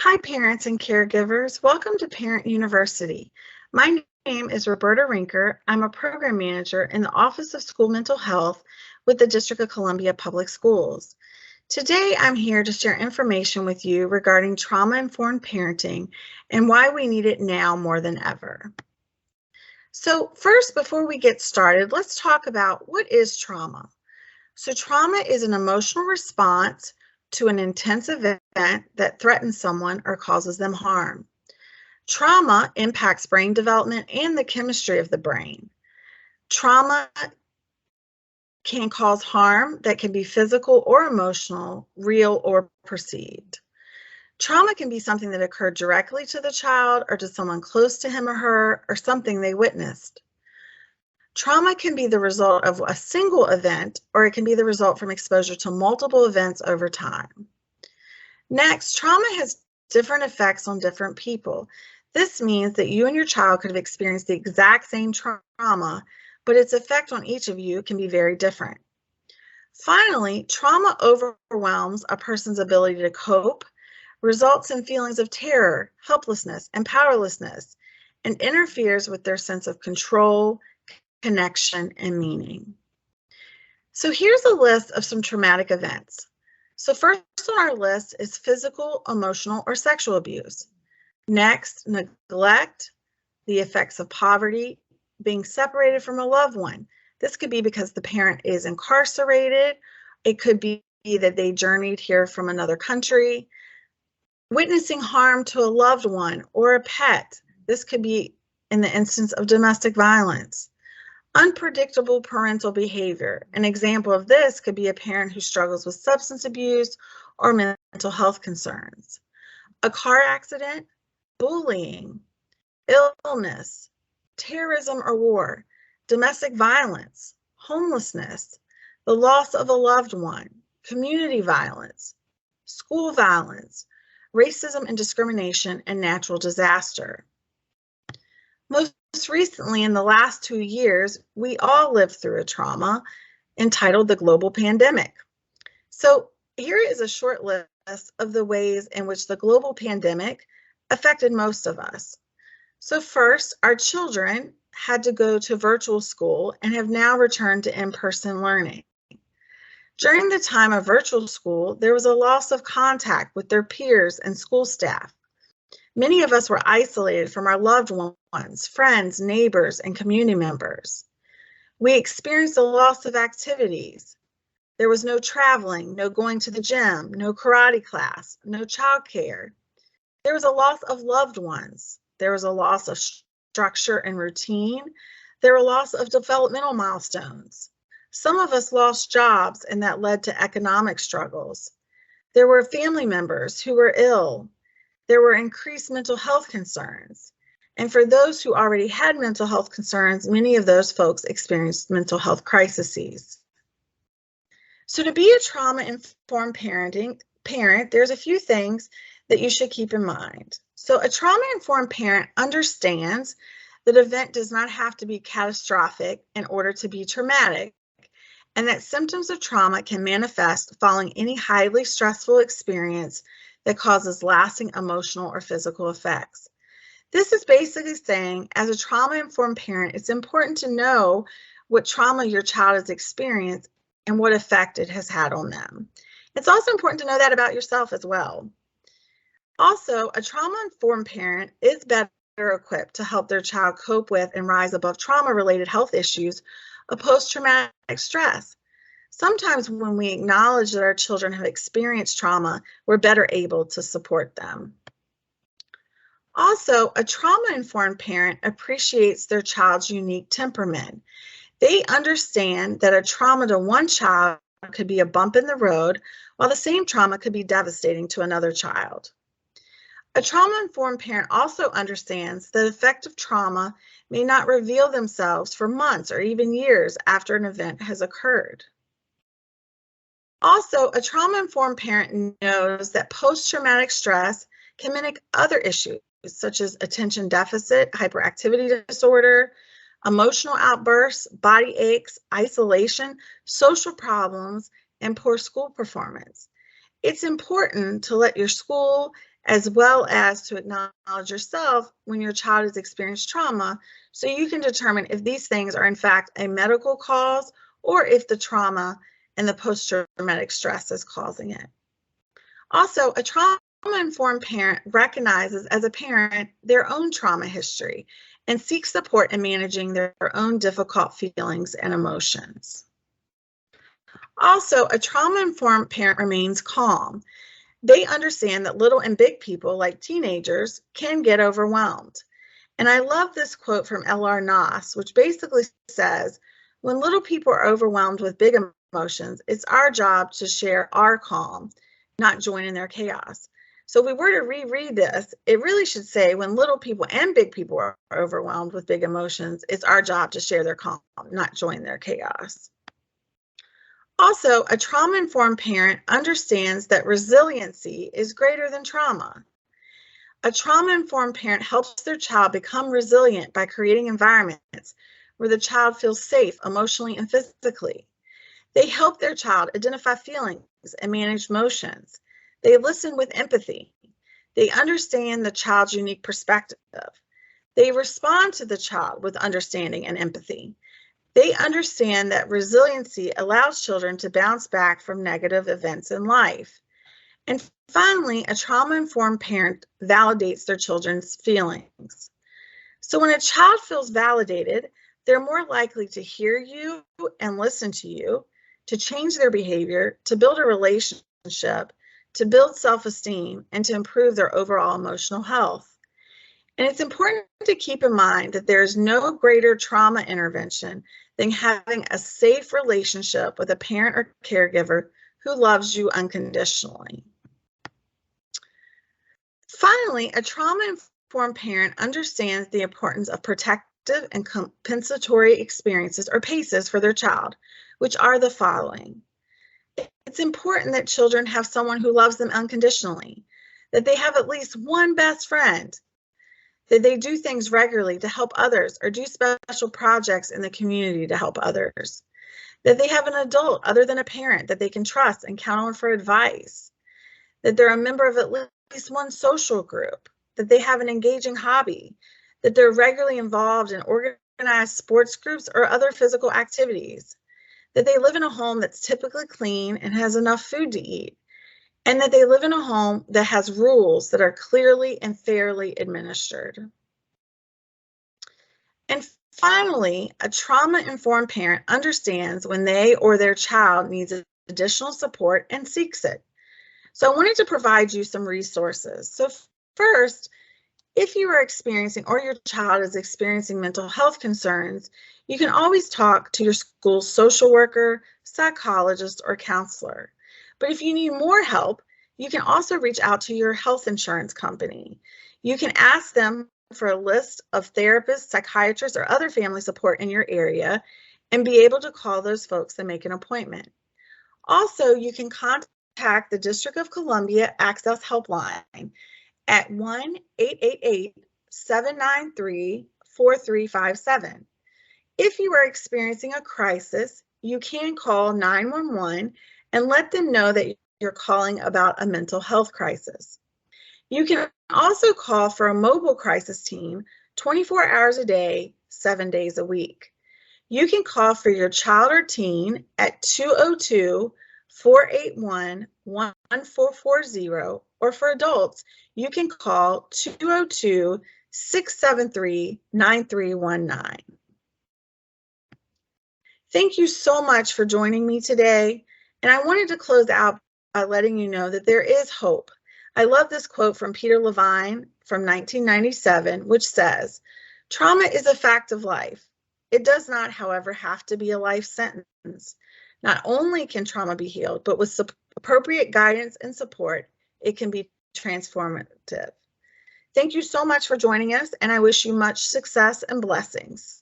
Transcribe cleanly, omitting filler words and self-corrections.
Hi, parents and caregivers. Welcome to Parent University. My name is Roberta Rinker. I'm a program manager in the Office of School Mental Health with the District of Columbia Public Schools. Today, I'm here to share information with you regarding trauma-informed parenting and why we need it now more than ever. So first, before we get started, let's talk about what is trauma. So trauma is an emotional response to an intense event that threatens someone or causes them harm. Trauma impacts brain development and the chemistry of the brain. Trauma can cause harm that can be physical or emotional, real or perceived. Trauma can be something that occurred directly to the child or to someone close to him or her, or something they witnessed. Trauma can be the result of a single event, or it can be the result from exposure to multiple events over time. Next, trauma has different effects on different people. This means that you and your child could have experienced the exact same trauma, but its effect on each of you can be very different. Finally, trauma overwhelms a person's ability to cope, results in feelings of terror, helplessness, and powerlessness, and interferes with their sense of control, connection, and meaning. So here's a list of some traumatic events. So first on our list is physical, emotional, or sexual abuse. Next, neglect, the effects of poverty, being separated from a loved one. This could be because the parent is incarcerated. It could be that they journeyed here from another country. Witnessing harm to a loved one or a pet. This could be in the instance of domestic violence. Unpredictable parental behavior. An example of this could be a parent who struggles with substance abuse or mental health concerns. A car accident, bullying, illness, terrorism or war, domestic violence, homelessness, the loss of a loved one, community violence, school violence, racism and discrimination, and natural disaster. Most recently, in the last 2 years, we all lived through a trauma entitled the global pandemic. So here is a short list of the ways in which the global pandemic affected most of us. So first, our children had to go to virtual school and have now returned to in-person learning. During the time of virtual school, there was a loss of contact with their peers and school staff. Many of us were isolated from our loved ones, friends, neighbors, and community members. We experienced a loss of activities. There was no traveling, no going to the gym, no karate class, no childcare. There was a loss of loved ones. There was a loss of structure and routine. There were a loss of developmental milestones. Some of us lost jobs, and that led to economic struggles. There were family members who were ill. There were increased mental health concerns. And for those who already had mental health concerns, many of those folks experienced mental health crises. So to be a trauma-informed parent, there's a few things that you should keep in mind. So a trauma-informed parent understands that an event does not have to be catastrophic in order to be traumatic, and that symptoms of trauma can manifest following any highly stressful experience that causes lasting emotional or physical effects. This is basically saying, as a trauma-informed parent, it's important to know what trauma your child has experienced and what effect it has had on them. It's also important to know that about yourself as well. Also, a trauma-informed parent is better equipped to help their child cope with and rise above trauma-related health issues of post-traumatic stress. Sometimes when we acknowledge that our children have experienced trauma, we're better able to support them. Also, a trauma-informed parent appreciates their child's unique temperament. They understand that a trauma to one child could be a bump in the road, while the same trauma could be devastating to another child. A trauma-informed parent also understands that effective trauma may not reveal themselves for months or even years after an event has occurred. Also, a trauma-informed parent knows that post-traumatic stress can mimic other issues such as attention deficit, hyperactivity disorder, emotional outbursts, body aches, isolation, social problems, and poor school performance. It's important to let your school as well as to acknowledge yourself when your child has experienced trauma, so you can determine if these things are in fact a medical cause or if the trauma and the post-traumatic stress is causing it. Also, a trauma-informed parent recognizes as a parent their own trauma history and seeks support in managing their own difficult feelings and emotions. Also, a trauma-informed parent remains calm. They understand that little and big people, like teenagers, can get overwhelmed. And I love this quote from L.R. Noss, which basically says, when little people are overwhelmed with big emotions, it's our job to share our calm, not join in their chaos. So if we were to reread this, it really should say, when little people and big people are overwhelmed with big emotions, it's our job to share their calm, not join their chaos. Also, a trauma-informed parent understands that resiliency is greater than trauma. A trauma-informed parent helps their child become resilient by creating environments where the child feels safe emotionally and physically. They help their child identify feelings and manage emotions. They listen with empathy. They understand the child's unique perspective. They respond to the child with understanding and empathy. They understand that resiliency allows children to bounce back from negative events in life. And finally, a trauma-informed parent validates their children's feelings. So when a child feels validated, they're more likely to hear you and listen to you, to change their behavior, to build a relationship, to build self-esteem, and to improve their overall emotional health. And it's important to keep in mind that there is no greater trauma intervention than having a safe relationship with a parent or caregiver who loves you unconditionally. Finally, a trauma-informed parent understands the importance of protective and compensatory experiences, or PACEs, for their child, which are the following. It's important that children have someone who loves them unconditionally, that they have at least one best friend, that they do things regularly to help others or do special projects in the community to help others, that they have an adult other than a parent that they can trust and count on for advice, that they're a member of at least one social group, that they have an engaging hobby, that they're regularly involved in organized sports groups or other physical activities, that they live in a home that's typically clean and has enough food to eat, and that they live in a home that has rules that are clearly and fairly administered. And finally, a trauma-informed parent understands when they or their child needs additional support and seeks it. So I wanted to provide you some resources. So first, if you are experiencing or your child is experiencing mental health concerns, you can always talk to your school's social worker, psychologist, or counselor. But if you need more help, you can also reach out to your health insurance company. You can ask them for a list of therapists, psychiatrists, or other family support in your area and be able to call those folks and make an appointment. Also, you can contact the District of Columbia Access Helpline at 1-888-793-4357. If you are experiencing a crisis, you can call 911 and let them know that you're calling about a mental health crisis. You can also call for a mobile crisis team 24 hours a day, 7 days a week. You can call for your child or teen at 202-481-1440, or for adults, you can call 202-673-9319. Thank you so much for joining me today. And I wanted to close out by letting you know that there is hope. I love this quote from Peter Levine from 1997, which says, "Trauma is a fact of life. It does not, however, have to be a life sentence. Not only can trauma be healed, but with appropriate guidance and support, it can be transformative." Thank you so much for joining us, and I wish you much success and blessings.